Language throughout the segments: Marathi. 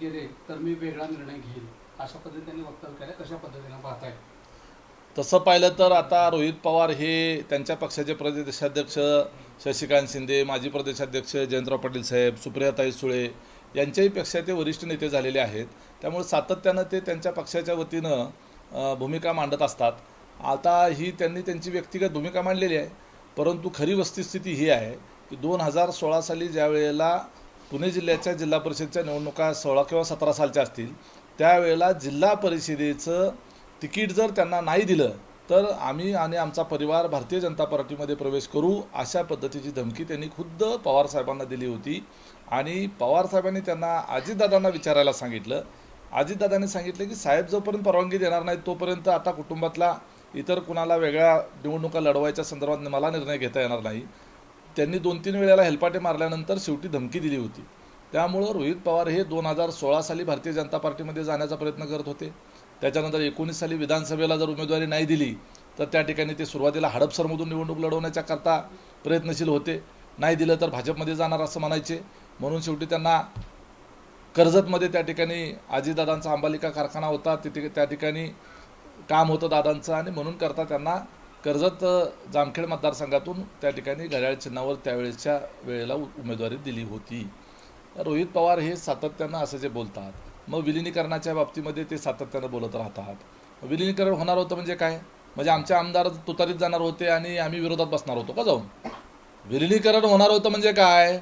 गेले तर मी वेगळा निर्णय घेईन, अशा पद्धतीने त्यांनी वक्तव्य केलं. कशा पद्धतीने पाहताय? तसं पाहिलं तर आता रोहित पवार हे त्यांच्या पक्षाचे प्रदेशाध्यक्ष शशिकांत शिंदे, माजी प्रदेशाध्यक्ष जयंतराव पाटील साहेब, सुप्रियाताई सुळे यांच्याही पेक्षा ते वरिष्ठ नेते झालेले आहेत. त्यामुळे सातत्यानं ते त्यांच्या पक्षाच्या वतीनं भूमिका मांडत असतात. आता ही त्यांनी त्यांची व्यक्तिगत भूमिका मांडलेली आहे, परंतु खरी वस्तुस्थिती ही आहे की 2016 साली ज्या वेळेला पुणे जिल्ह्याच्या जिल्हा परिषदेच्या निवडणुका 16 किंवा 17 सालच्या असतील, त्यावेळेला जिल्हा परिषदेचं तिकीट जर त्यांना नाही दिलं तर आम्ही आणि आमचा परिवार भारतीय जनता पार्टीमध्ये प्रवेश करू, अशा पद्धतीची धमकी त्यांनी खुद्द पवारसाहेबांना दिली होती. आणि पवारसाहेबांनी त्यांना अजितदादांना विचारायला सांगितलं. अजितदादांनी सांगितलं की साहेब जोपर्यंत परवानगी देणार नाही तोपर्यंत आता कुटुंबातला इतर कुणाला वेगळ्या निवडणुका लढवायच्या संदर्भात मला निर्णय घेता येणार नाही. त्यांनी 2-3 वेळेला हेलपाटे मारल्यानंतर शेवटी धमकी दिली होती. त्यामुळं रोहित पवार हे 2016 साली भारतीय जनता पार्टीमध्ये जाण्याचा प्रयत्न करत होते. त्याच्यानंतर 19 साली विधानसभेला जर उमेदवारी नाही दिली तर त्या ठिकाणी ते सुरुवातीला हडपसरमधून निवडणूक लढवण्याच्या करता प्रयत्नशील होते. नाही दिलं तर भाजपमध्ये जाणार असं म्हणायचे. म्हणून शेवटी त्यांना कर्जतमध्ये त्या ठिकाणी अजितदादांचा अंबालिका कारखाना होता, तिथे त्या ठिकाणी काम होतं दादांचं, आणि म्हणून करता त्यांना कर्जत जामखेड मतदारसंघातून त्या ठिकाणी घड्याळ चिन्हावर त्यावेळेच्या वेळेला उमेदवारी दिली होती. रोहित पवार हे सातत्यानं असं जे बोलतात, मग विलिनीकरणाच्या बाबतीमध्ये ते सातत्यानं बोलत राहतात. विलिनीकरण होणार होतं म्हणजे काय? म्हणजे आमचे आमदार तुतारीत जाणार होते आणि आम्ही विरोधात बसणार होतो का जाऊन? विलिनीकरण होणार होतं म्हणजे काय?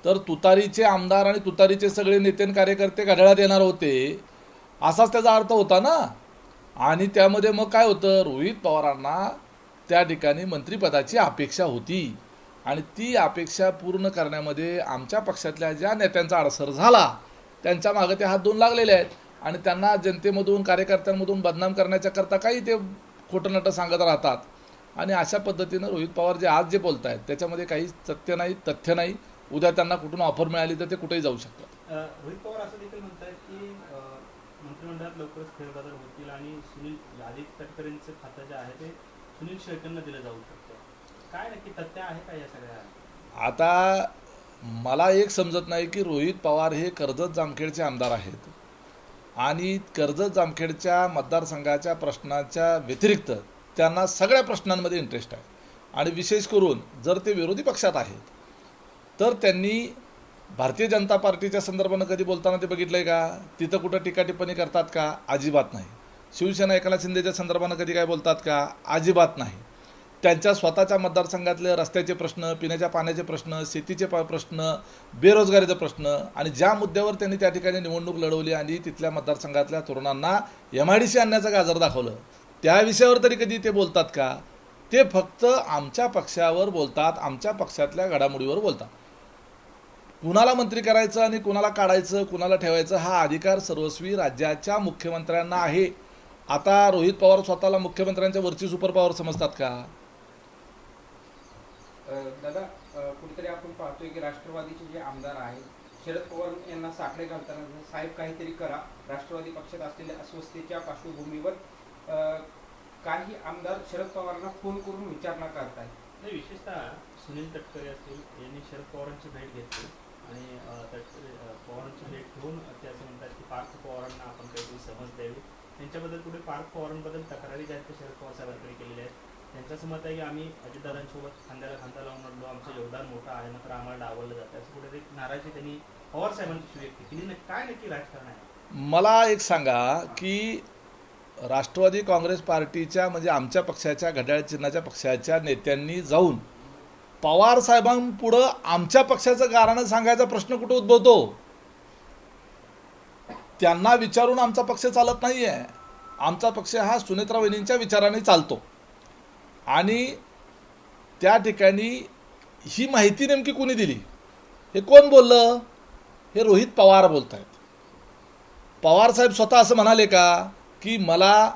तर तुतारीचे आमदार आणि तुतारीचे सगळे नेते आणि कार्यकर्ते घड्याळात येणार होते, असाच त्याचा अर्थ होता ना. आणि त्यामध्ये मग काय होतं, रोहित पवारांना त्या ठिकाणी मंत्रिपदाची अपेक्षा होती आणि ती अपेक्षा पूर्ण करण्यामध्ये आमच्या पक्षातल्या ज्या नेत्यांचा अडसर झाला त्यांच्या मागे ते हात धुवून लागलेले आहेत. आणि त्यांना जनतेमधून कार्यकर्त्यांमधून बदनाम करण्याच्या करता काही ते खोटं नटं सांगत राहतात. आणि अशा पद्धतीनं रोहित पवार जे आज जे बोलत आहेत त्याच्यामध्ये काही सत्य नाही, तथ्य नाही. उद्या त्यांना कुठून ऑफर मिळाली तर ते कुठेही जाऊ शकतात. रोहित पवार असं देखील म्हणतात की मंत्रिमंडळात लवकरच फेरबदल होतील आणि सुनील आदित्य तटकरेंचं खातं जे आहे ते सुनील शेळकेंना दिलं जाऊ शकतं. काय नक्की तथ्य आहे का या सगळ्या? आता मला एक समजत नाही की रोहित पवार हे कर्जत जामखेडचे आमदार आहेत आणि कर्जत जामखेडच्या मतदारसंघाच्या प्रश्नाच्या व्यतिरिक्त त्यांना सगळ्या प्रश्नांमध्ये इंटरेस्ट आहे. आणि विशेष करून जर ते विरोधी पक्षात आहेत तर त्यांनी भारतीय जनता पार्टीच्या संदर्भानं कधी बोलताना ते बघितलं आहे का? तिथं कुठं टीका टिप्पणी करतात का? अजिबात नाही. शिवसेना एकनाथ शिंदेच्या संदर्भानं कधी काय बोलतात का? अजिबात नाही. त्यांच्या स्वतःच्या मतदारसंघातले रस्त्याचे प्रश्न, पिण्याच्या पाण्याचे प्रश्न, शेतीचे प्रश्न, बेरोजगारीचा प्रश्न आणि ज्या मुद्द्यावर त्यांनी त्या ठिकाणी निवडणूक लढवली आणि तिथल्या मतदारसंघातल्या तरुणांना MIDC आणण्याचं गाजर दाखवलं, त्या विषयावर तरी कधी ते बोलतात का? ते फक्त आमच्या पक्षावर बोलतात, आमच्या पक्षातल्या घडामोडीवर बोलतात. कुणाला मंत्री करायचं आणि कुणाला काढायचं, कुणाला ठेवायचं हा अधिकार सर्वस्वी राज्याच्या मुख्यमंत्र्यांना आहे. आता रोहित पवार स्वतःला मुख्यमंत्र्यांच्या वरची सुपर पॉवर समजतात का? दादा, कुठेतरी आपण पाहतोय की राष्ट्रवादीचे जे आमदार आहेत शरद पवार यांना साखळे घालताना साहेब काहीतरी करा, राष्ट्रवादी पक्षात असलेल्या अस्वस्थतेच्या पार्श्वभूमीवर काही आमदार शरद पवारांना फोन करून विचारणा करतायत. नाही, विशेषतः सुनील तटकरे असतील यांनी शरद पवारांची भेट घेतली आणि पवारांची भेट घेऊन ते असं म्हणतात की पार्थ पवारांना आपण काहीतरी समज द्यावी. त्यांच्याबद्दल कुठे पार्थ पवारांबद्दल तक्रारी ज्या आहेत ते शरद पवार साहेबांकडे केलेल्या आहेत. त्यांचं असं मत आहे की आम्ही अजितदादांसोबत खांद्याला खांदा लावून लढलो, आमचं योगदान मोठं आहे, मात्र आम्हाला डावललं जातं, असं कुठेतरी नाराजी त्यांनी पवार साहेबांची व्यक्त केली. काय नक्की राजकारण आहे? मला एक सांगा की राष्ट्रवादी काँग्रेस पार्टीच्या म्हणजे आमच्या पक्षाच्या घड्याळ चिन्हाच्या पक्षाच्या नेत्यांनी जाऊन पवार साहेबांपुढं आमच्या पक्षाचं कारण सांगायचा प्रश्न कुठं उद्भवतो? त्यांना विचारून आमचा पक्ष चालत नाही आहे. आमचा पक्ष हा सुनेत्रा वहिनींच्या विचाराने चालतो. आणि त्या ठिकाणी ही माहिती नेमकी कोणी दिली? हे कोण बोललं? हे रोहित पवार बोलत आहेत. पवारसाहेब स्वतः असं म्हणाले का की मला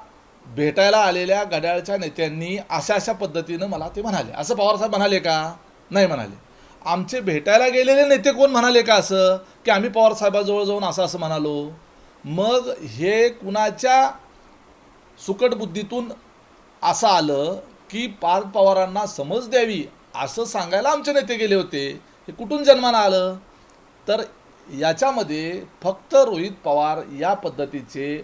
भेटायला आलेल्या घड्याळच्या नेत्यांनी अशा अशा पद्धतीनं मला ते म्हणाले, असं पवारसाहेब म्हणाले का? नाही म्हणाले. आमचे भेटायला गेलेले नेते कोण म्हणाले का असं की आम्ही पवारसाहेबाजवळ जाऊन असं असं म्हणालो? मग हे कुणाच्या सुकट बुद्धीतून असं आलं की पार्थ पवारांना समज द्यावी असं सांगायला आमचे नेते गेले होते? हे कुठून जन्माला आलं? तर याच्यामध्ये फक्त रोहित पवार या पद्धतीचे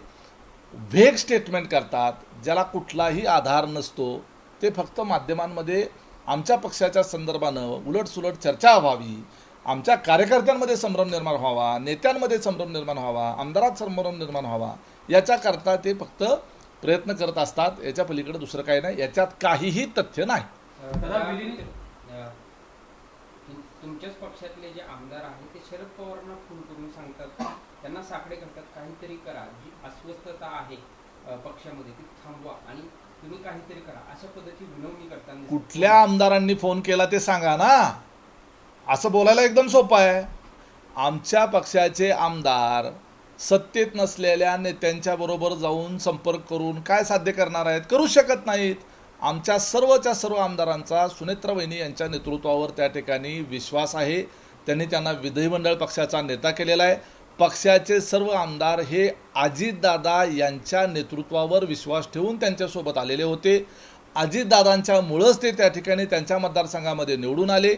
व्हेग स्टेटमेंट करतात, ज्याला कुठलाही आधार नसतो. ते फक्त माध्यमांमध्ये आमच्या पक्षाच्या संदर्भानं उलटसुलट चर्चा व्हावी, आमच्या कार्यकर्त्यांमध्ये संभ्रम निर्माण व्हावा, नेत्यांमध्ये संभ्रम निर्माण व्हावा, आमदारात संभ्रम निर्माण व्हावा, याच्याकरता ते फक्त प्रयत्न करत असतात. याच्या पलीकडे दुसरं काही नाही, याच्यात काहीही तथ्य नाही. तुमच्याच पक्षातले जे आमदार आहेत ते शरद पवारांना फोन करून सांगतात, त्यांना साकडे करतात, काहीतरी करा, जी अस्वस्थता आहे पक्षामध्ये ती थांबवा आणि तुम्ही काहीतरी करा, अशा पद्धतीची विनवणी करताना कुठल्या आमदारांनी फोन केला ते सांगा ना. असं बोलायला एकदम सोपं आहे. आमच्या पक्षाचे आमदार सत्तेत नसलेल्या नेत्यांच्या बरोबर जाऊन संपर्क करून काय साध्य करणार आहेत? करू शकत नाहीत. आमच्या सर्वच्या सर्व आमदारांचा सुनेत्रा वहिनी यांच्या नेतृत्वावर त्या ठिकाणी विश्वास आहे. त्यांना विधिमंडळ पक्षाचा नेता केलेला आहे. पक्षाचे सर्व आमदार हे अजितदादा यांच्या नेतृत्वावर विश्वास ठेवून त्यांच्यासोबत आलेले होते. अजितदादांच्यामुळंच ते त्या ठिकाणी त्यांच्या मतदारसंघामध्ये निवडून आले.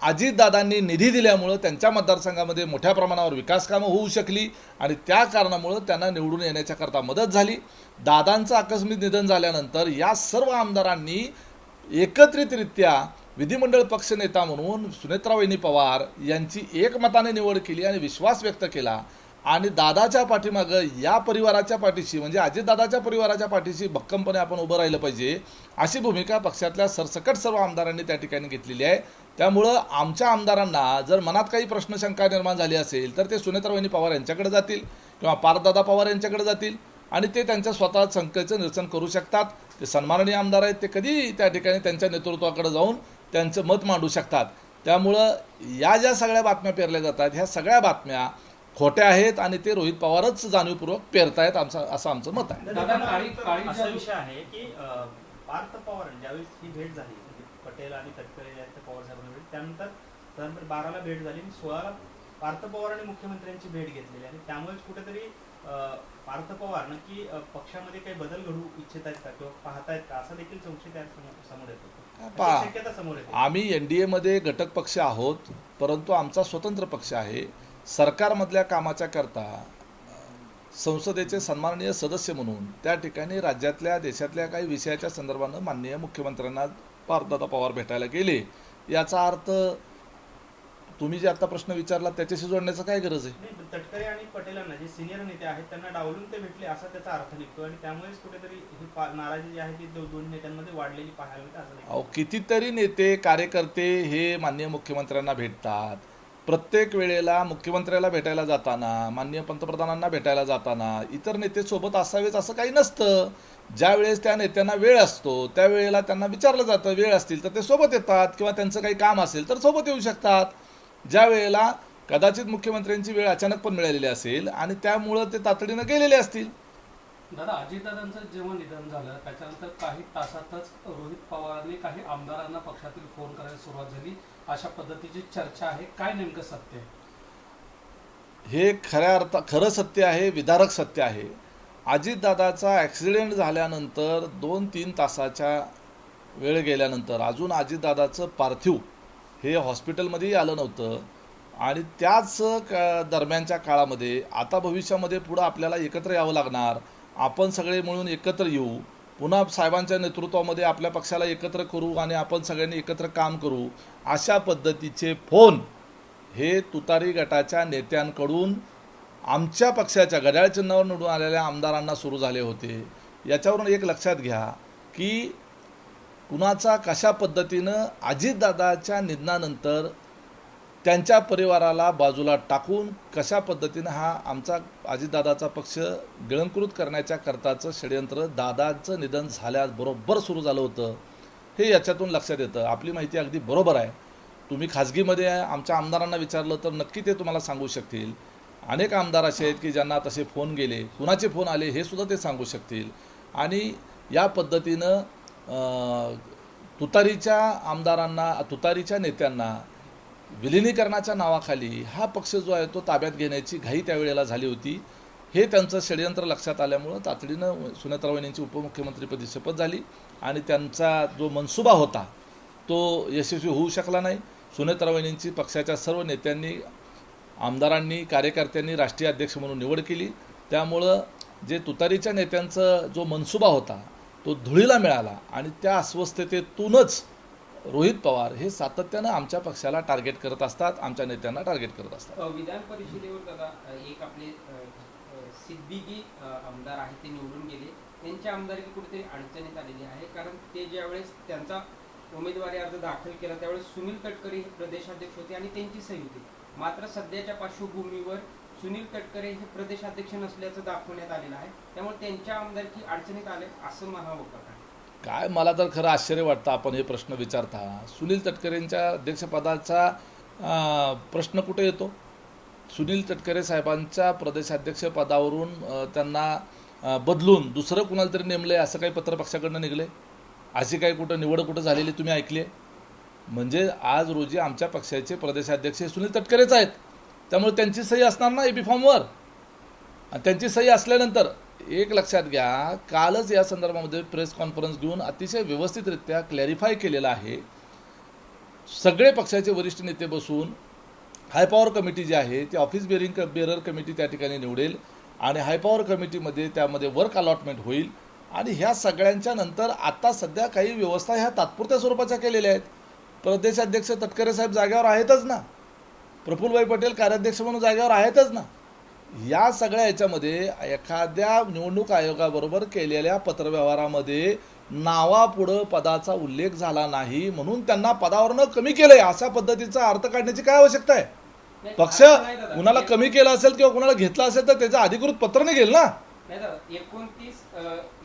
अजितदादांनी निधी दिल्यामुळं त्यांच्या मतदारसंघामध्ये मोठ्या प्रमाणावर विकास कामं होऊ शकली आणि त्या कारणामुळं त्यांना निवडून येण्याच्याकरता मदत झाली. दादांचं आकस्मिक निधन झाल्यानंतर या सर्व आमदारांनी एकत्रितरित्या विधिमंडळ पक्षनेता म्हणून सुनेत्रा वहिनी पवार यांची एकमताने निवड केली आणि विश्वास व्यक्त केला. आणि दादाच्या पाठीमागं या परिवाराच्या पाठीशी म्हणजे अजितदादाच्या परिवाराच्या पाठीशी भक्कमपणे आपण उभं राहिलं पाहिजे, अशी भूमिका पक्षातल्या सरसकट सर्व आमदारांनी त्या ठिकाणी घेतलेली आहे. त्यामुळं आमच्या आमदारांना जर मनात काही प्रश्न शंका निर्माण झाली असेल तर ते सुनेत्रा वहिनी पवार यांच्याकडे जातील किंवा पार्थदादा पवार यांच्याकडे जातील आणि ते त्यांच्या स्वतः शंकेचं निरसन करू शकतात. ते सन्माननीय आमदार आहेत, ते कधी त्या ठिकाणी त्यांच्या नेतृत्वाकडे जाऊन त्यांचं मत मांडू शकतात. त्यामुळं या ज्या सगळ्या बातम्या पेरल्या जातात ह्या सगळ्या बातम्या खोट्या आहेत आणि ते रोहित पवारच जाणीवपूर्वक पेरतायत, असं आमचं मत आहे. असा विषय आहे की पार्थ पवार ज्यावेळेस ही भेट झाली पटेल आणि तटकरे यांच्या पवार साहेबांना भेट, त्यानंतर 12ला भेट झाली आणि 16ला पार्थ पवारांनी मुख्यमंत्र्यांची भेट घेतलेली आणि त्यामुळेच कुठेतरी पार्थ पवार नक्की पक्षामध्ये काही बदल घडू इच्छित आहेत का किंवा पाहतायत का, असा देखील संशय समोर येतो, शक्यता समोर येते. आम्ही NDA मध्ये घटक पक्ष आहोत, परंतु आमचा स्वतंत्र पक्ष आहे. सरकारमधल्या कामाच्या करता संसदेचे सन्माननीय सदस्य म्हणून त्या ठिकाणी राज्यातल्या देशातल्या काही विषयाच्या संदर्भानं माननीय मुख्यमंत्र्यांना पार्थदादा पवार भेटायला गेले. याचा अर्थ तुम्ही जे आता प्रश्न विचारला त्याच्याशी जोडण्याचं काय गरज आहे? तटकरे आणि पटेलांना जे सिनियर नेते आहेत त्यांना डावलून ते भेटले असा त्याचा अर्थ निघतो आणि त्यामुळेच कुठेतरी ही नाराजी जी आहे ती दोन नेत्यांमध्ये वाढलेली पाहायला मिळते असं नाही. कितीतरी नेते कार्यकर्ते हे माननीय मुख्यमंत्र्यांना भेटतात. प्रत्येक वेळेला मुख्यमंत्र्याला भेटायला जाताना, माननीय पंतप्रधानांना भेटायला जाताना इतर नेते सोबत असावेच असं काही नसतं. ज्या वेळेस त्या नेत्यांना वेळ असतो त्यावेळेला त्यांना विचारलं जातं, वेळ असतील तर ते सोबत येतात किंवा त्यांचं काही काम असेल तर सोबत येऊ शकतात. ज्या वेळेला कदाचित मुख्यमंत्र्यांची वेळ अचानक पण मिळालेली असेल आणि त्यामुळं ते तातडीनं गेलेले असतील. दादा, अजितदादांचं जेव्हा निधन झालं त्याच्यानंतर काही तासातच रोहित पवारांनी काही आमदारांना पक्षातील फोन करायला सुरुवात झाली, अशा पद्धतीची चर्चा आहे. काय नेमकं सत्य आहे? हे खरं सत्य आहे, विदारक सत्य आहे. अजितदादाचा ॲक्सिडेंट झाल्यानंतर 2-3 तासाच्या वेळ गेल्यानंतर अजून अजितदादाचं पार्थिव हे हॉस्पिटलमध्येही आलं नव्हतं आणि त्याच दरम्यानच्या काळामध्ये आता भविष्यामध्ये पुढं आपल्याला एकत्र यावं लागणार, आपण सगळे मिळून एकत्र येऊ, पुन्हा साहेबांच्या नेतृत्वामध्ये आपल्या पक्षाला एकत्र करू आणि आपण सगळ्यांनी एकत्र काम करू, अशा पद्धतीचे फोन हे तुतारी गटाच्या नेत्यांकडून आमच्या पक्षाच्या घड्याळ चिन्हावर निवडून आलेल्या आमदारांना सुरू झाले होते. याच्यावरून एक लक्षात घ्या की कुणाचा कशा पद्धतीनं अजितदादाच्या निधनानंतर त्यांच्या परिवाराला बाजूला टाकून कशा पद्धतीनं हा आमचा अजितदादाचा पक्ष गिळंकृत करण्याच्या करताचं षडयंत्र दादाचं निधन झाल्याबरोबर सुरू झालं होतं, हे याच्यातून लक्षात येतं. आपली माहिती अगदी बरोबर आहे. तुम्ही खाजगीमध्ये आमच्या आमदारांना विचारलं तर नक्की ते तुम्हाला सांगू शकतील. अनेक आमदार असे आहेत की ज्यांना तसे फोन गेले, कुणाचे फोन आले हे सुद्धा ते सांगू शकतील. आणि या पद्धतीनं तुतारीच्या आमदारांना, तुतारीच्या नेत्यांना विलिनीकरणाच्या नावाखाली हा पक्ष जो आहे तो ताब्यात घेण्याची घाई त्यावेळेला झाली होती. हे त्यांचं षडयंत्र लक्षात आल्यामुळं तातडीनं सुनेत्रा वहिनींची उपमुख्यमंत्रीपदी शपथ झाली आणि त्यांचा जो मनसुबा होता तो यशस्वी होऊ शकला नाही. सुनेत्रा वहिनींची पक्षाच्या सर्व नेत्यांनी आमदारांनी कार्यकर्त्यांनी राष्ट्रीय अध्यक्ष म्हणून निवड केली. त्यामुळं जे तुतारीच्या नेत्यांचा जो मनसुबा होता तो धुळीला मिळाला आणि त्या अस्वस्थतेतूनच रोहित पवार हे सातत्यानं आमच्या पक्षाला टार्गेट करत असतात, आमच्या नेत्यांना टार्गेट करत असतात. विधान परिषदेवर दादा एक आपले सिद्दीकी आमदार आहेत ते निवडून गेले. त्यांच्या आमदारकी कुठेतरी अडचणीत आलेली आहे, कारण ते ज्यावेळेस त्यांचा उमेदवारी अर्ज दाखल केला त्यावेळेस सुनील तटकरे हे प्रदेशाध्यक्ष होते आणि त्यांची सही होती. मात्र सध्याच्या पार्श्वभूमीवर सुनील तटकरे हे प्रदेशाध्यक्ष नसल्याचं दाखवण्यात आलेलं आहे. त्यामुळे त्यांच्या आमदारकी अडचणीत आले असं म्हणावं का? काय मला तर खरं आश्चर्य वाटतं आपण हे प्रश्न विचारता. सुनील तटकरेंच्या अध्यक्षपदाचा प्रश्न कुठे येतो? सुनील तटकरे साहेबांच्या प्रदेशाध्यक्ष पदावरून त्यांना बदलून दुसरं कुणाला तरी नेमलं आहे असं काही पत्र पक्षाकडनं निघले? अशी काही कुठं निवड कुठं झालेली तुम्ही ऐकली आहे? म्हणजे आज रोजी आमच्या पक्षाचे प्रदेशाध्यक्ष हे सुनील तटकरेच आहेत. त्यामुळे त्यांची सही असणार ना एबी फॉर्मवर. आणि त्यांची सही असल्यानंतर एक लक्षात घ्या, कालच या संदर्भामध्ये प्रेस कॉन्फरन्स घेऊन अतिशय व्यवस्थितरित्या क्लॅरिफाय केलेलं आहे. सगळे पक्षाचे वरिष्ठ नेते बसून हाय पॉवर कमिटी जी आहे ती ऑफिस बेरर कमिटी त्या ठिकाणी निवडेल आणि हाय पॉवर कमिटीमध्ये त्यामध्ये वर्क अलॉटमेंट होईल. आणि ह्या सगळ्यांच्या नंतर आता सध्या काही व्यवस्था ह्या तात्पुरत्या स्वरूपाच्या केलेल्या आहेत. प्रदेशाध्यक्ष तटकरे साहेब जागेवर आहेतच ना, प्रफुल्लभाई पटेल कार्याध्यक्ष म्हणून जागेवर आहेतच ना. या सगळ्या याच्यामध्ये एखाद्या निवडणूक आयोगाबरोबर केलेल्या पत्रव्यवहारामध्ये नावापुढं पदाचा उल्लेख झाला नाही म्हणून त्यांना पदावरनं कमी केलंय अशा पद्धतीचा अर्थ काढण्याची काय आवश्यकता आहे? पक्ष कुणाला कमी केलं असेल किंवा कुणाला घेतला असेल तर त्याचं अधिकृत पत्र निघेल ना. नाही दादा, 29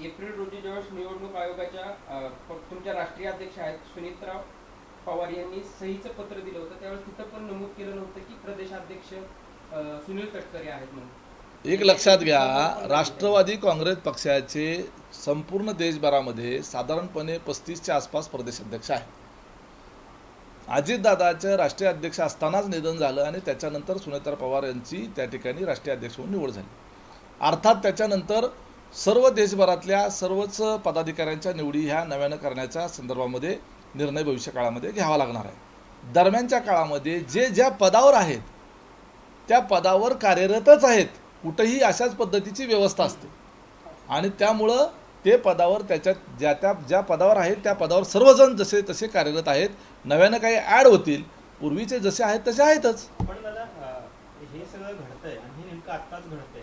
एप्रिल रोजी ज्यावेळेस निवडणूक आयोगाच्या तुमच्या राष्ट्रीय अध्यक्ष आहेत सुनीतराव पवार यांनी सहीचं पत्र दिलं होतं, त्यावेळेस तिथं पण नमूद केलं नव्हतं की प्रदेशाध्यक्ष सुनील तटकरे आहेत म्हणून. एक लक्षात घ्या, राष्ट्रवादी काँग्रेस पक्षाचे संपूर्ण देशभरामध्ये साधारणपणे 35च्या आसपास प्रदेशाध्यक्ष आहेत. अजितदादाचं राष्ट्रीय अध्यक्ष असतानाच निधन झालं आणि त्याच्यानंतर सुनीताराव पवार यांची त्या ठिकाणी राष्ट्रीय अध्यक्ष म्हणून निवड झाली. अर्थात त्याच्यानंतर सर्व देशभरातल्या सर्वच पदाधिकाऱ्यांच्या निवडी ह्या नव्यानं करण्याच्या संदर्भामध्ये निर्णय भविष्य काळामध्ये घ्यावा लागणार आहे. दरम्यानच्या काळामध्ये जे ज्या पदावर आहेत त्या पदावर कार्यरतच आहेत, कुठंही अशाच पद्धतीची व्यवस्था असते आणि त्यामुळं ते पदावर त्याच्यात ज्या पदावर आहेत त्या पदावर सर्वजण जसे तसे कार्यरत आहेत. नव्यानं काही ॲड होतील, पूर्वीचे जसे आहेत तसे आहेतच. पण दादा हे सगळं घडतंय आणि हे नेमकं आत्ताच घडतंय.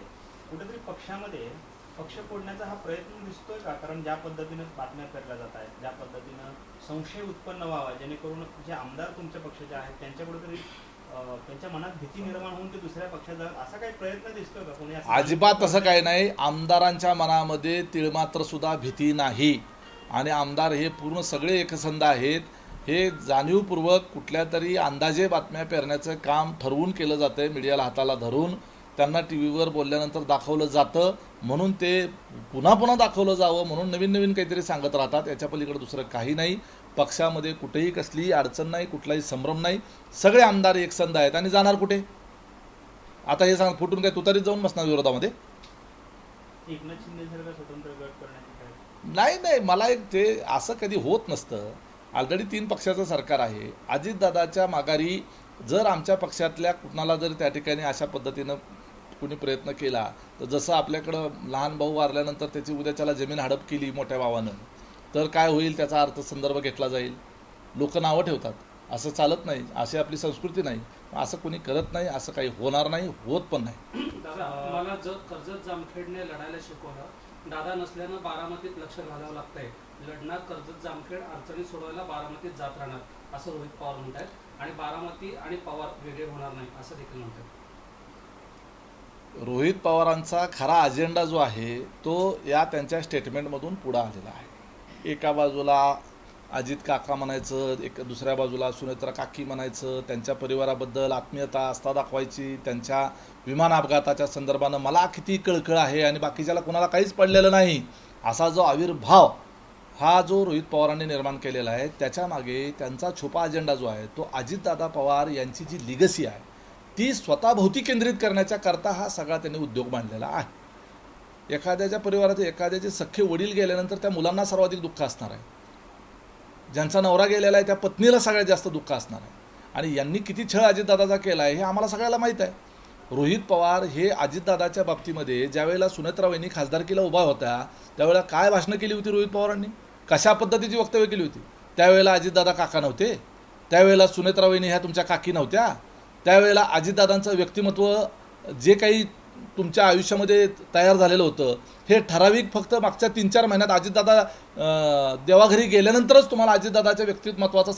कुठेतरी पक्षामध्ये पक्ष फोडण्याचा हा प्रयत्न दिसतोय का? कारण ज्या पद्धतीनं बातम्या पेरल्या जात आहेत, ज्या पद्धतीनं संशय उत्पन्न व्हावा जेणेकरून जे आमदार तुमच्या पक्षाचे आहेत त्यांच्या कुठेतरी त्यांच्या मनात भीती निर्माण होऊन ते दुसऱ्या पक्षात जातात, असा काही प्रयत्न दिसतोय का कोणी? अजिबात तसं काही नाही. आमदारांच्या मनामध्ये तिळमात्र सुद्धा भीती नाही आणि आमदार हे पूर्ण सगळे एकसंध आहेत. हे जाणीवपूर्वक कुठल्या तरी अंदाजे बातम्या पेरण्याचं काम ठरवून केलं जातंय. मीडियाला हाताला धरून त्यांना टी व्हीवर बोलल्यानंतर दाखवलं जातं म्हणून ते पुन्हा पुन्हा दाखवलं जावं म्हणून नवीन नवीन काहीतरी सांगत राहतात. याच्या पलीकडे दुसरं काही नाही. पक्षामध्ये कुठेही कसलीही अडचण नाही, कुठलाही संभ्रम नाही. सगळे आमदार एकसंध आहेत आणि जाणार कुठे? आता हे सांग फुटून काय तुतारीत जाऊन बसणार विरोधामध्ये? एकनाथ शिंदे स्वतंत्र गट करण्याची नाही, मला एक ते असं कधी होत नसतं. ऑलरेडी 3 पक्षाचं सरकार आहे. अजितदादाच्या माघारी जर आमच्या पक्षातल्या कुणाला जर त्या ठिकाणी अशा पद्धतीनं कुणी प्रयत्न केला तर जसं आपल्याकडं लहान भाऊ वारल्यानंतर त्याची उद्याच्याला जमीन हडप केली मोठ्या भावानं तर काय होईल त्याचा अर्थसंदर्भ घेतला जाईल. लोक नावं ठेवतात, असं चालत नाही, अशी आपली संस्कृती नाही. असं कोणी करत नाही, असं काही होणार नाही, होत पण नाही. दादा मला जर कर्जत जामखेडने लढायला शिकवलं, दादा नसल्यानं बारामतीत लक्ष घालावं लागतंय, लढणार कर्जत जामखेड अडचणी सोडवायला बारामतीत जात राहणार असं रोहित पवार म्हणतात आणि बारामती आणि पवार वेगळे होणार नाही असं देखील म्हणतात. रोहित पवारांचा खरा अजेंडा जो आहे तो या त्यांच्या स्टेटमेंटमधून पुढे आलेला आहे. एका बाजूला अजित काका म्हणायचं, दुसऱ्या बाजूला सुनेत्रा काकी म्हणायचं, त्यांच्या परिवाराबद्दल आत्मीयता आस्था दाखवायची, त्यांच्या विमान अपघाताच्या संदर्भानं मला किती कळकळ आहे आणि बाकीच्याला कुणाला काहीच पडलेलं नाही असा जो आविर्भाव हा जो रोहित पवारांनी निर्माण केलेला आहे त्याच्या मागे त्यांचा छुपा अजेंडा जो आहे तो अजितदादा पवार यांची जी लिगसी आहे ती स्वतःभोवती केंद्रित करण्याच्या करता हा सगळा त्यांनी उद्योग मांडलेला आहे. एखाद्याच्या परिवारात एखाद्याचे सख्खे वडील गेल्यानंतर त्या मुलांना सर्वाधिक दुःख असणार आहे. ज्यांचा नवरा गेलेला आहे त्या पत्नीला सगळ्यात जास्त दुःख असणार आहे आणि यांनी किती छळ अजितदादाचा केला आहे हे आम्हाला सगळ्याला माहीत आहे. रोहित पवार हे अजितदादाच्या बाबतीमध्ये ज्यावेळेला सुनेत्रा वहिनी खासदारकीला उभा होत्या त्यावेळेला काय भाषणं केली होती रोहित पवारांनी, कशा पद्धतीची वक्तव्य केली होती. त्यावेळेला अजितदादा काका नव्हते, त्यावेळेला सुनेत्रा वहिनी ह्या तुमच्या काकी नव्हत्या, त्यावेळेला अजितदादांचं व्यक्तिमत्व जे काही तुमच्या आयुष्यामध्ये तयार झालेलं होतं हे ठराविक फक्त मागच्या 3-4 महिन्यात अजितदादा देवाघरी गेल्यानंतरच तुम्हाला अजितदादाच्या व्यक्तिमत्वाचा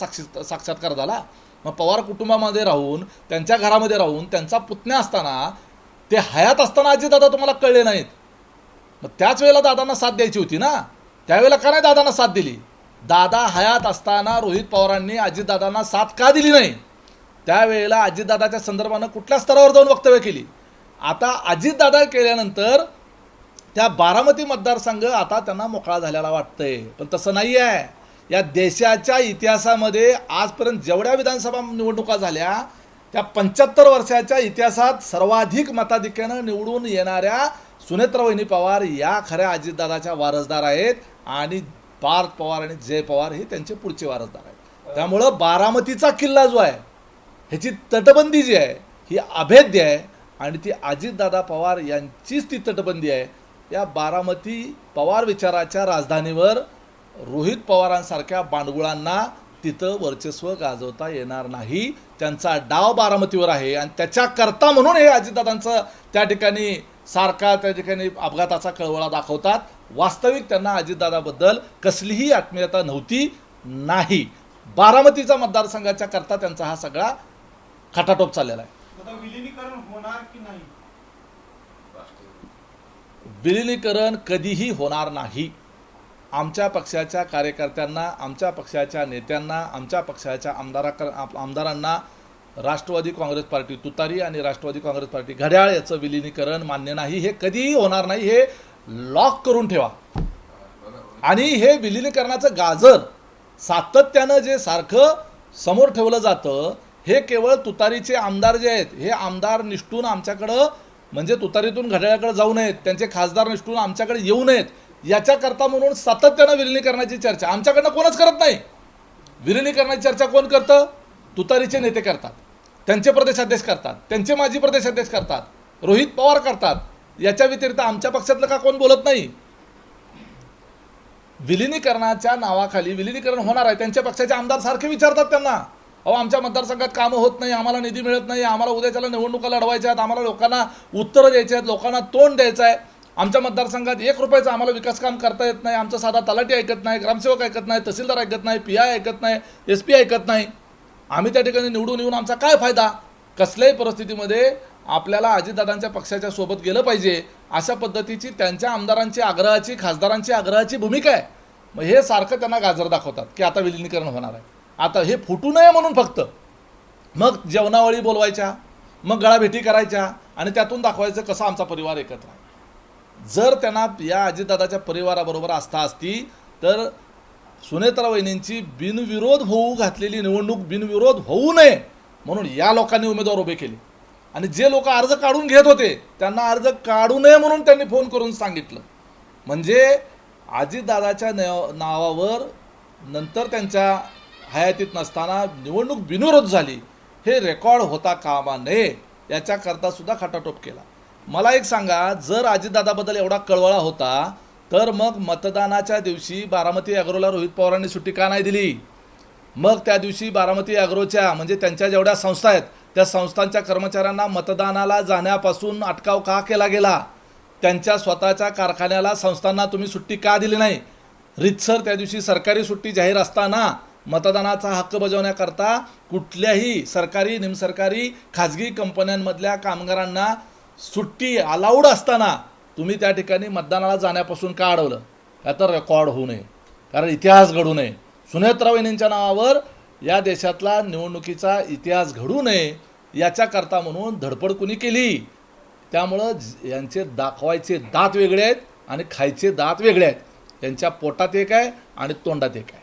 साक्षात्कार झाला. मग पवार कुटुंबामध्ये राहून त्यांच्या घरामध्ये राहून त्यांचा पुतण्या असताना ते हयात असताना अजितदादा तुम्हाला कळले नाहीत. मग त्याच वेळेला दादांना साथ द्यायची होती ना, त्यावेळेला का नाही दादांना साथ दिली. दादा हयात असताना रोहित पवारांनी अजितदादांना साथ का दिली नाही. त्यावेळेला अजितदादाच्या संदर्भानं कुठल्या स्तरावर जाऊन वक्तव्य केली. आता अजितदादा केल्यानंतर त्या बारामती मतदारसंघ आता त्यांना मोकळा झालेला वाटतंय, पण तसं नाही आहे. या देशाच्या इतिहासामध्ये आजपर्यंत जेवढ्या विधानसभा निवडणुका झाल्या त्या 75 वर्षाच्या इतिहासात सर्वाधिक मताधिक्यानं निवडून येणाऱ्या सुनेत्रा वहिनी पवार या खऱ्या अजितदादाच्या वारसदार आहेत आणि पार्थ पवार आणि जय पवार हे त्यांचे पुढचे वारसदार आहेत. त्यामुळं बारामतीचा किल्ला जो आहे ह्याची तटबंदी जी आहे ही अभेद्य आहे आणि ती अजितदादा पवार यांचीच ती तटबंदी आहे. या बारामती पवार विचाराच्या राजधानीवर रोहित पवारांसारख्या बांडगुळांना तिथं वर्चस्व गाजवता येणार नाही. त्यांचा डाव बारामतीवर आहे आणि त्याच्याकरता म्हणून हे अजितदादांचं त्या ठिकाणी सारखा त्या ठिकाणी अपघाताचा कळवळा दाखवतात. वास्तविक त्यांना अजितदादाबद्दल कसलीही आत्मीयता नव्हती नाही. बारामतीचा मतदारसंघाच्या करता त्यांचा हा सगळा खटाटोप चाललेला आहे. विलिनीकरण होणार की नाही? विलिनीकरण कधीही होणार नाही. आमच्या पक्षाच्या कार्यकर्त्यांना, आमच्या पक्षाच्या नेत्यांना, आमच्या पक्षाच्या आमदारांना राष्ट्रवादी काँग्रेस पार्टी तुतारी आणि राष्ट्रवादी काँग्रेस पार्टी घड्याळ याचं विलिनीकरण मान्य नाही. हे कधीही होणार नाही. हे लॉक करून ठेवा. आणि हे विलिनीकरणाचं गाजर सातत्यानं जे सारखं समोर ठेवलं जातं हे केवळ तुतारीचे आमदार जे आहेत हे आमदार निष्ठून आमच्याकडं म्हणजे तुतारीतून घड्याळाकडे जाऊ नयेत, त्यांचे खासदार निष्ठून आमच्याकडे येऊ नयेत याच्याकरता म्हणून सातत्यानं विलिनीकरणाची चर्चा आमच्याकडनं कोणच करत नाही. विलिनीकरणाची चर्चा कोण करतं? तुतारीचे नेते करतात, त्यांचे प्रदेशाध्यक्ष करतात, त्यांचे माजी प्रदेशाध्यक्ष करतात, रोहित पवार करतात. याच्या व्यतिरिक्त आमच्या पक्षातलं का कोण बोलत नाही? विलिनीकरणाच्या नावाखाली विलिनीकरण होणार आहे. त्यांच्या पक्षाचे आमदार सारखे विचारतात त्यांना, अहो आमच्या मतदारसंघात कामं होत नाही, आम्हाला निधी मिळत नाही, आम्हाला उद्याच्याला निवडणुका लढवायच्या आहेत, आम्हाला लोकांना उत्तरं द्यायची आहेत, लोकांना तोंड द्यायचं आहे. आमच्या मतदारसंघात 1 रुपयाचं आम्हाला विकास काम करता येत नाही. आमचा साधा तलाठी ऐकत नाही, ग्रामसेवक ऐकत नाही, तहसीलदार ऐकत नाही, PI ऐकत नाही, SP ऐकत नाही. आम्ही त्या ठिकाणी निवडून येऊन आमचा काय फायदा? कसल्याही परिस्थितीमध्ये आपल्याला अजितदादांच्या पक्षाच्या सोबत गेलं पाहिजे अशा पद्धतीची त्यांच्या आमदारांची आग्रहाची, खासदारांची आग्रहाची भूमिका आहे. मग हे सारखं त्यांना गाजर दाखवतात की आता विलिनीकरण होणार आहे, आता हे फुटू नये म्हणून फक्त. मग जेवणावळी बोलवायच्या, मग गळाभेटी करायच्या आणि त्यातून दाखवायचं कसं आमचा परिवार एकत्र आहे. जर त्यांना या अजितदादाच्या परिवाराबरोबर आस्था असती तर सुनेत्रा वहिनींची बिनविरोध होऊ घातलेली निवडणूक बिनविरोध होऊ नये म्हणून या लोकांनी उमेदवार उभे केले. आणि जे लोक अर्ज काढून घेत होते त्यांना अर्ज काढू नये म्हणून त्यांनी फोन करून सांगितलं. म्हणजे अजितदादाच्या नावावर नंतर त्यांच्या हयातीत नसताना निवडणूक बिनविरोध झाली हे रेकॉर्ड होता कामा नये याच्याकरता सुद्धा खटाटोप केला. मला एक सांगा, जर अजितदादाबद्दल एवढा कळवळा होता तर मग मतदानाच्या दिवशी बारामती ॲग्रोला रोहित पवारांनी सुट्टी का नाही दिली? मग त्या दिवशी बारामती ॲग्रोच्या म्हणजे त्यांच्या जेवढ्या संस्था आहेत त्या संस्थांच्या कर्मचाऱ्यांना मतदानाला जाण्यापासून अटकाव का केला गेला? त्यांच्या स्वतःच्या कारखान्याला संस्थांना तुम्ही सुट्टी का दिली नाही? रितसर त्या दिवशी सरकारी सुट्टी जाहीर असताना मतदानाचा हक्क बजावण्याकरता कुठल्याही सरकारी, निमसरकारी, खाजगी कंपन्यांमधल्या कामगारांना सुट्टी अलाउड असताना तुम्ही त्या ठिकाणी मतदानाला जाण्यापासून का अडवलं? याचा रेकॉर्ड होऊ नये, कारण इतिहास घडू नये. सुनेत्रा वहिनींच्या नावावर या देशातला निवडणुकीचा इतिहास घडू नये याच्याकरता म्हणून धडपड कुणी केली. त्यामुळं यांचे दाखवायचे दात वेगळे आहेत आणि खायचे दात वेगळे आहेत. यांच्या पोटात एक आहे आणि तोंडात एक आहे.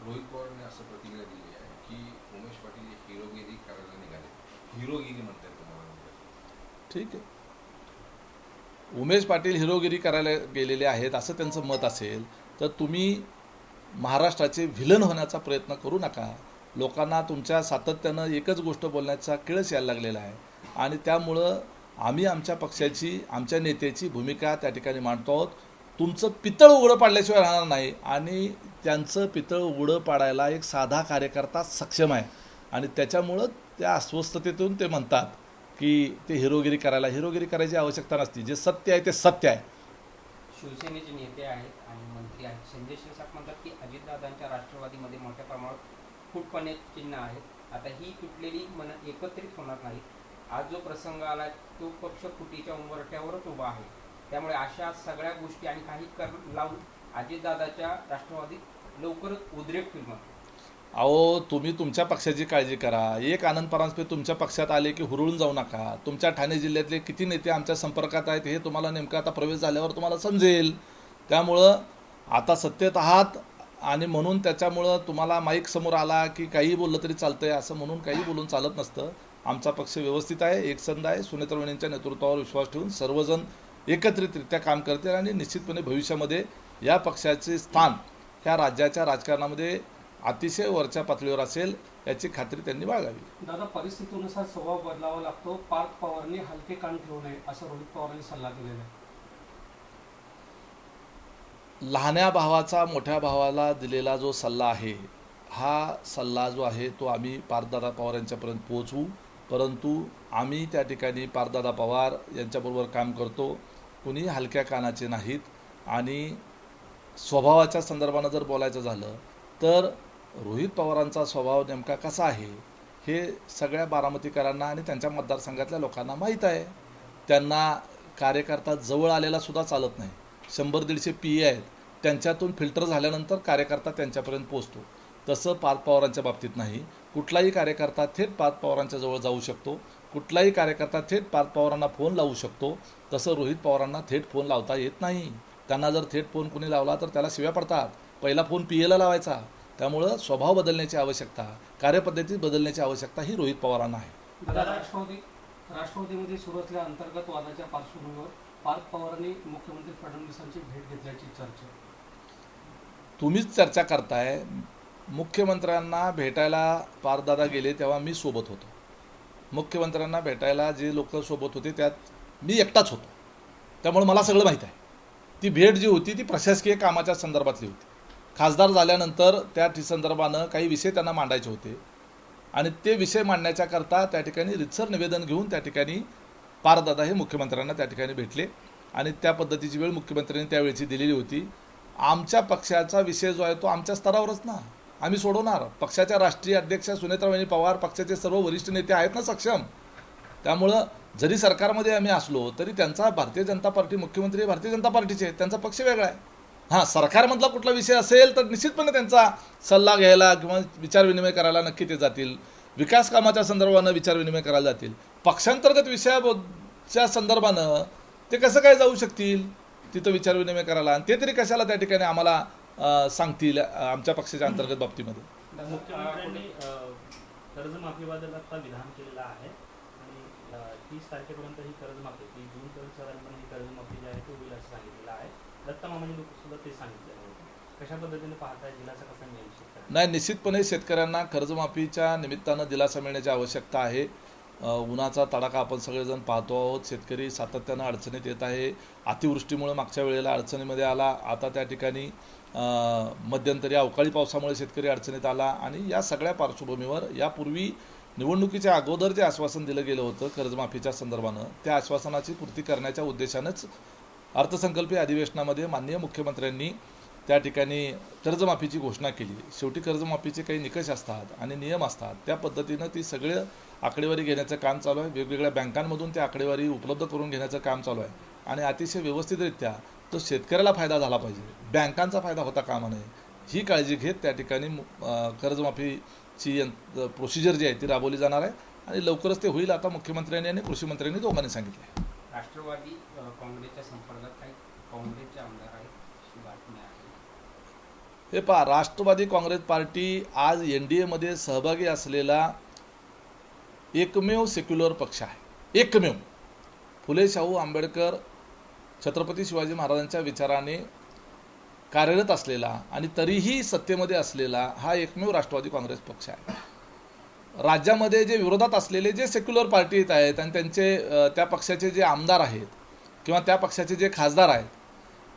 रोहित पवारांनी असं प्रतिक्रिया दिली आहे की उमेश पाटील हिरोगिरी करायला निघाले. हिरोगिरी म्हणतात तुम्हाला? ठीक आहे, उमेश पाटील हिरोगिरी करायला गेलेले आहेत असं त्यांचं मत असेल तर तुम्ही महाराष्ट्राचे व्हिलन होण्याचा प्रयत्न करू नका. लोकांना तुमच्या सातत्यानं एकच गोष्ट बोलण्याचा किळस यायला लागलेला आहे आणि त्यामुळं आम्ही आमच्या पक्षाची आमच्या नेत्याची भूमिका त्या ठिकाणी मांडतो आहोत. तुमचं पितळ उघडं पाडल्याशिवाय राहणार नाही आणि त्यांचं पितळ उघडं पाडायला एक साधा कार्यकर्ता सक्षम आहे आणि त्याच्यामुळं त्या अस्वस्थतेतून ते म्हणतात की ते हिरोगिरी करायची आवश्यकता नसती. जे सत्य आहे ते सत्य आहे. शिवसेनेचे नेते आहेत आणि मंत्री आहेत. संजय शिरसाट म्हणतात की अजितदादांच्या राष्ट्रवादीमध्ये मोठ्या प्रमाणात फूटपणे चिन्ह आहेत. आता ही तुटलेली मन एकत्रित होणार नाही. आज जो प्रसंग आला तो पक्ष फुटीच्या उंबरठ्यावरच उभा आहे. त्यामुळे अशा सगळ्या गोष्टी आणि काही कर लावून अजितदादाच्या राष्ट्रवादीत लवकरच उद्रेक होईल. अहो, तुम्ही तुमच्या पक्षाची काळजी करा. एक आनंद परांजपे तुमच्या पक्षात आले की हुरळून जाऊ नका. तुमच्या ठाणे जिल्ह्यातले किती नेते आमच्या संपर्कात आहेत हे तुम्हाला नेमकं आता प्रवेश झाल्यावर तुम्हाला समजेल. त्यामुळं आता सत्तेत आहात आणि म्हणून त्याच्यामुळं तुम्हाला माईक समोर आला की काही बोललं तरी चालतंय असं म्हणून काही बोलून चालत नसतं. आमचा पक्ष व्यवस्थित आहे, एकसंध आहे. सुनेत्रा वहिनींच्या नेतृत्वावर विश्वास ठेवून सर्वजण एकत्रितरित्या काम करतील आणि निश्चितपणे भविष्यामध्ये या पक्षाचे स्थान ह्या राज्याच्या राजकारणामध्ये अतिशय वरच्या पातळीवर असेल याची खात्री त्यांनी बाळगावी. दादा, परिस्थितीनुसार स्वभाव बदलावा लागतो. पार्थ पवारांनी हलके कान ठेवू नये असं रोहित पवारांनी सल्ला दिलेला आहे. लहान्या भावाचा मोठ्या भावाला दिलेला जो सल्ला आहे हा सल्ला जो आहे तो आम्ही पार्थदादा पवार यांच्यापर्यंत पोहोचवू. परंतु आम्ही त्या ठिकाणी पार्थदादा पवार यांच्याबरोबर काम करतो. कुणी हलक्या कानाचे नाहीत आणि स्वभावाच्या संदर्भानं जर बोलायचं झालं तर रोहित पवारांचा स्वभाव नेमका कसा आहे हे सगळ्या बारामतीकरांना आणि त्यांच्या मतदारसंघातल्या लोकांना माहीत आहे. त्यांना कार्यकर्ता जवळ आलेला सुद्धा चालत नाही. 100-150 PA आहेत, त्यांच्यातून फिल्टर झाल्यानंतर कार्यकर्ता त्यांच्यापर्यंत पोचतो. तसं पार्थ पवारांच्या बाबतीत नाही. कुठलाही कार्यकर्ता थेट पार्थ पवारांच्या जवळ जाऊ शकतो. कुठलाही कार्यकर्ता थेट पार्थ पवारांना फोन लावू शकतो. तसं रोहित पवारांना थेट फोन लावता येत नाही. त्यांना जर थेट फोन कुणी लावला तर त्याला शिव्या पडतात. पहिला फोन PAला लावायचा. त्यामुळं स्वभाव बदलण्याची आवश्यकता, कार्यपद्धती बदलण्याची आवश्यकता ही रोहित पवारांना आहे. दादा, राष्ट्रवादीमध्ये सुरू असलेल्या अंतर्गत वादाच्या पार्श्वभूमीवर पार्थ पवारांनी मुख्यमंत्री फडणवीसांची भेट घेतल्याची चर्चा. तुम्हीच चर्चा करताय. मुख्यमंत्र्यांना भेटायला पार्थदादा गेले तेव्हा मी सोबत होतो. मुख्यमंत्र्यांना भेटायला जे लोक सोबत होते त्यात मी एकटाच होतो. त्यामुळे मला सगळं माहीत आहे. ती भेट जी होती ती प्रशासकीय कामाच्या संदर्भातली होती. खासदार झाल्यानंतर त्या संदर्भानं काही विषय त्यांना मांडायचे होते आणि ते विषय मांडण्याच्याकरता त्या ठिकाणी रितसर निवेदन घेऊन त्या ठिकाणी पार्थदादा हे मुख्यमंत्र्यांना त्या ठिकाणी भेटले आणि त्या पद्धतीची वेळ मुख्यमंत्र्यांनी त्यावेळेची दिलेली होती. आमच्या पक्षाचा विषय जो आहे तो आमच्या स्तरावरच ना आम्ही सोडवणार. पक्षाच्या राष्ट्रीय अध्यक्षा सुनेत्रा वहिनी पवार, पक्षाचे सर्व वरिष्ठ नेते आहेत ना सक्षम. त्यामुळं जरी सरकारमध्ये आम्ही असलो तरी त्यांचा भारतीय जनता पार्टी, मुख्यमंत्री भारतीय जनता पार्टीचे आहेत, त्यांचा पक्ष वेगळा आहे. हां, सरकारमधला कुठला विषय असेल तर निश्चितपणे त्यांचा सल्ला घ्यायला किंवा विचारविनिमय करायला नक्की ते जातील. विकास कामाच्या संदर्भानं विचारविनिमय करायला जातील. पक्षांतर्गत विषयाच्या संदर्भानं ते कसं काय जाऊ शकतील तिथं विचारविनिमय करायला, आणि ते तरी कशाला त्या ठिकाणी आम्हाला सांगतील आमच्या पक्षाच्या अंतर्गत बाबतीमध्ये. मुख्यमंत्र्यांनी कर्जमाफीबद्दल आता विधान केलेलं आहे आणि 30 तारखेपर्यंत ही कर्जमाफी, की जूनपर्यंत साधारणपणे ही कर्जमाफी जी आहे ती होईल असं सांगितलेलं आहे. दत्ता मामांनी सुद्धा ते सांगितलेलं होतं. कशा पद्धतीने पाहताय, दिलासा कसा मिळेल शेतकऱ्यांना? नाही, निश्चितपणे शेतकऱ्यांना कर्जमाफीच्या निमित्तानं दिलासा मिळण्याची आवश्यकता आहे. उन्हाचा तडाखा आपण सगळेजण पाहतो आहोत. शेतकरी सातत्यानं अडचणीत येत आहे. अतिवृष्टीमुळे मागच्या वेळेला अडचणीमध्ये आला. आता त्या ठिकाणी मध्यंतरी अवकाळी पावसामुळे शेतकरी अडचणीत आला आणि या सगळ्या पार्श्वभूमीवर यापूर्वी निवडणुकीच्या अगोदर जे आश्वासन दिलं गेलं होतं कर्जमाफीच्या संदर्भानं, त्या आश्वासनाची पूर्ती करण्याच्या उद्देशानंच अर्थसंकल्पीय अधिवेशनामध्ये माननीय मुख्यमंत्र्यांनी त्या ठिकाणी कर्जमाफीची घोषणा केली. शेवटी कर्जमाफीचे काही निकष असतात आणि नियम असतात. त्या पद्धतीनं ती सगळे आकडेवारी घेण्याचं काम चालू आहे. वेगवेगळ्या बँकांमधून त्या आकडेवारी उपलब्ध करून घेण्याचं काम चालू आहे आणि अतिशय व्यवस्थितरित्या तो शेतकऱ्याला फायदा झाला पाहिजे, बँकांचा फायदा होता कामा नये, ही काळजी घेत त्या ठिकाणी कर्जमाफीची प्रोसिजर जी आहे ती राबवली जाणार आहे आणि लवकरच ते होईल. आता मुख्यमंत्र्यांनी आणि कृषीमंत्र्यांनी दोघांनी सांगितलं. राष्ट्रवादी काँग्रेसच्या संपर्कात काही काँग्रेसचे आमदार आहेत अशी बातमी आहे. हे पहा, राष्ट्रवादी काँग्रेस पार्टी आज NDAमध्ये सहभागी असलेला एकमेव सेक्युलर पक्ष आहे. एकमेव. फुले शाहू आंबेडकर, छत्रपती शिवाजी महाराजांच्या विचाराने कार्यरत असलेला आणि तरीही सत्तेमध्ये असलेला हा एकमेव राष्ट्रवादी काँग्रेस पक्ष आहे. राज्यामध्ये जे विरोधात असलेले जे सेक्युलर पार्टी आहेत आणि त्यांचे त्या पक्षाचे जे आमदार आहेत किंवा त्या पक्षाचे जे खासदार आहेत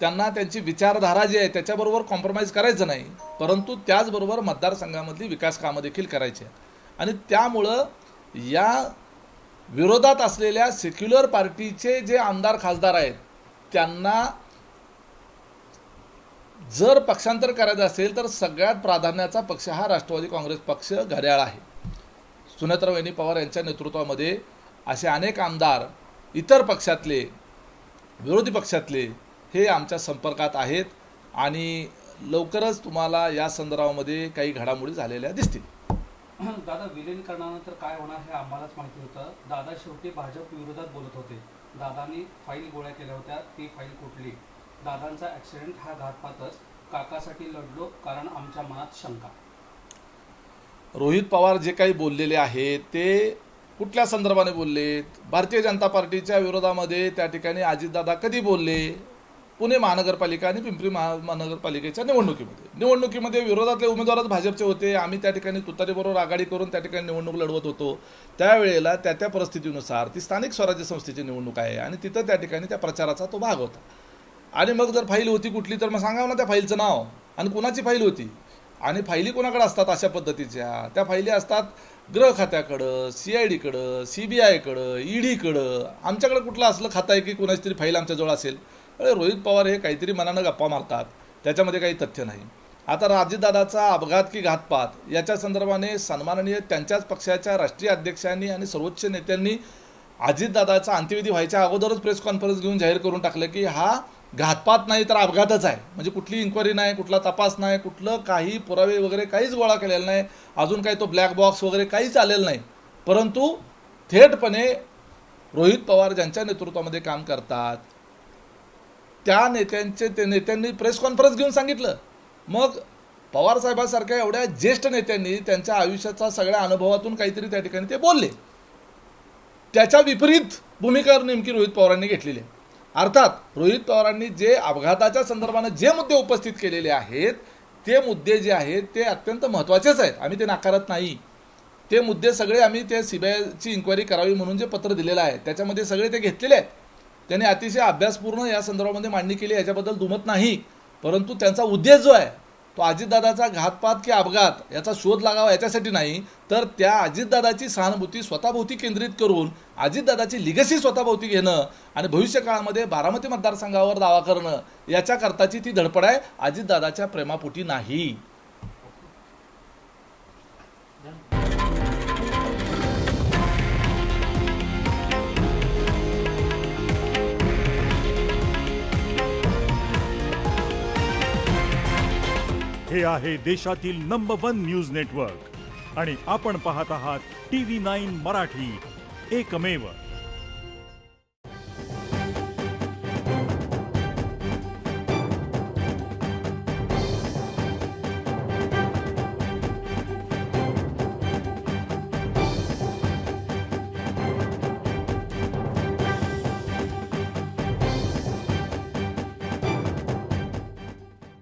त्यांना त्यांची विचारधारा जी आहे त्याच्याबरोबर कॉम्प्रोमाइज करायचं नाही, परंतु त्याचबरोबर मतदारसंघामधली विकास कामं देखील करायची आहेत. आणि त्यामुळं या विरोधात असलेल्या सेक्युलर पार्टीचे जे आमदार खासदार आहेत त्यांना जर पक्षांतर करायचं असेल तर सगळ्यात प्राधान्याचा पक्ष हा राष्ट्रवादी काँग्रेस पक्ष घड्याळ आहे. सुनेत्रा वहिनी पवार यांच्या नेतृत्वामध्ये असे अनेक आमदार इतर पक्षातले, विरोधी पक्षातले हे आमच्या संपर्कात आहेत आणि लवकरच तुम्हाला या संदर्भामध्ये काही घडामोडी झालेल्या दिसतील. दादा, विलीनीकरणानंतर काय होणार हे आम्हालाच माहिती होतं. दादा शेवटी भाजप विरोधात बोलत होते. दादांनी फाईल गोळ्या केल्या होत्या, ती फाईल कुठली? दादांचा ॲक्सिडेंट हा घातपातच. काकासाठी लढलो कारण आमच्या मनात शंका. रोहित पवार जे काही बोललेले आहेत ते कुठल्या संदर्भाने बोललेत? भारतीय जनता पार्टीच्या विरोधामध्ये त्या ठिकाणी अजितदादा कधी बोलले? पुणे महानगरपालिका आणि पिंपरी महानगरपालिकेच्या निवडणुकीमध्ये विरोधातले उमेदवारच भाजपचे होते. आम्ही त्या ठिकाणी तुतारीबरोबर आघाडी करून त्या ठिकाणी निवडणूक लढवत होतो. त्यावेळेला त्या परिस्थितीनुसार ती स्थानिक स्वराज्य संस्थेची निवडणूक आहे आणि तिथं त्या ठिकाणी त्या प्रचाराचा तो भाग होता. आणि मग जर फाईल होती कुठली तर मग सांगावं ना त्या फाईलचं नाव आणि कुणाची फाईल होती. आणि फाईली कोणाकडे असतात अशा पद्धतीच्या? त्या फाईली असतात गृह खात्याकडं, CIDकडं, CBIकडं, EDकडं. आमच्याकडे कुठलं असलं खातं आहे की कुणाची तरी फाईल आमच्याजवळ असेल? अरे रोहित पवार हे काहीतरी मनानं गप्पा मारतात, त्याच्यामध्ये काही तथ्य नाही. आता अजितदादाचा अपघात की घातपात याच्या संदर्भाने सन्माननीय त्यांच्याच पक्षाच्या राष्ट्रीय अध्यक्षांनी आणि सर्वोच्च नेत्यांनी अजितदादाचा अंत्यविधी व्हायच्या अगोदरच प्रेस कॉन्फरन्स घेऊन जाहीर करून टाकलं की हा घातपात नाही तर अपघातच आहे. म्हणजे कुठली इन्क्वायरी नाही, कुठला तपास नाही, कुठलं काही पुरावे वगैरे काहीच गोळा केलेलं नाही, अजून काही तो ब्लॅक बॉक्स वगैरे काहीच आलेलं नाही. परंतु थेटपणे रोहित पवार ज्यांच्या नेतृत्वामध्ये काम करतात त्या नेत्यांनी प्रेस कॉन्फरन्स घेऊन सांगितलं. मग पवार साहेबांसारख्या एवढ्या ज्येष्ठ नेत्यांनी त्यांच्या आयुष्याचा सगळ्या अनुभवातून काहीतरी त्या ठिकाणी ते बोलले. त्याच्या विपरीत भूमिका नेमकी रोहित पवारांनी घेतलेली आहे. अर्थात रोहित पवारांनी जे अपघाताच्या संदर्भाने जे मुद्दे उपस्थित केलेले आहेत ते मुद्दे जे आहेत ते अत्यंत महत्त्वाचेच आहेत, आम्ही ते नाकारत नाही. ते मुद्दे सगळे आम्ही ते CBIची इन्क्वायरी करावी म्हणून जे पत्र दिलेलं आहे त्याच्यामध्ये सगळे ते घेतलेले आहेत. त्यांनी अतिशय अभ्यासपूर्ण या संदर्भामध्ये मांडणी केली, याच्याबद्दल दुमत नाही. परंतु त्यांचा उद्देश जो आहे तो अजितदादाचा घातपात की अपघात याचा शोध लागावा याच्यासाठी नाही, तर त्या अजितदादाची सहानुभूती स्वतःभोवती केंद्रित करून अजितदादाची लिगसी स्वतःभोवती घेणं आणि भविष्य काळामध्ये बारामती मतदारसंघावर दावा करणं याच्याकरताची ती धडपड आहे, अजितदादाच्या प्रेमापोटी नाही. हे आहे देशातील नंबर 1 न्यूज नेटवर्क आणि आपण पाहत आहात TV9 मराठी, एकमेव.